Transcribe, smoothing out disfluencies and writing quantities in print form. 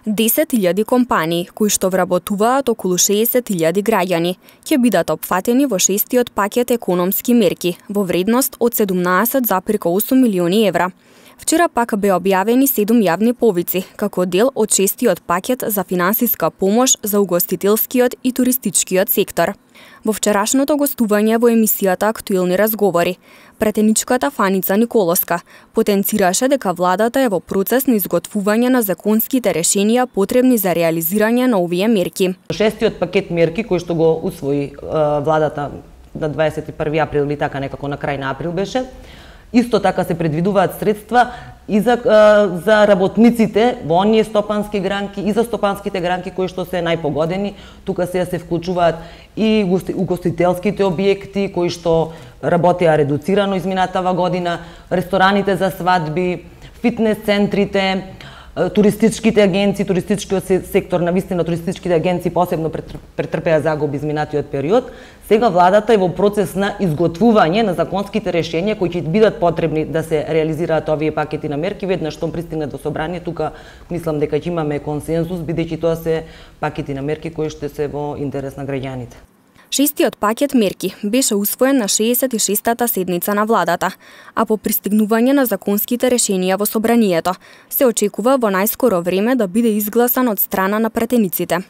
10.000 компании, кои што вработуваат околу 60.000 граѓани, ќе бидат опфатени во шестиот пакет економски мерки во вредност од 17,8 милиони евра. Вчера пак беа објавени 7 јавни повици, како дел од шестиот пакет за финансиска помош за угостителскиот и туристичкиот сектор. Во вчерашното гостување во емисијата Актуелни разговори, претеничката Фаница Николовска потенцираше дека владата е во процес на изготвување на законските решенија потребни за реализирање на овие мерки. Шестиот пакет мерки кој што го усвои владата на 21 април или така некако на крај на април беше, исто така се предвидуваат средства и за работниците во оние стопански гранки и за стопанските гранки кои што се најпогодени. Тука се вклучуваат и угостителските објекти кои што работеа редуцирано изминатава година, рестораните за свадби, фитнес центрите, туристичките агенции, туристичкиот сектор, навистина туристичките агенции посебно претрпеа загуби изминатиот период. Сега владата е во процес на изготвување на законските решенија кои ќе бидат потребни да се реализираат овие пакети на мерки. Веднаш што пристигнат до собрание, тука мислам дека ќе имаме консензус, бидејќи тоа се пакети на мерки кои ще се во интерес на граѓаните. Шестиот пакет мерки беше усвоен на 66-та седница на владата, а по пристигнување на законските решенија во собранието се очекува во најскоро време да биде изгласан од страна на претениците.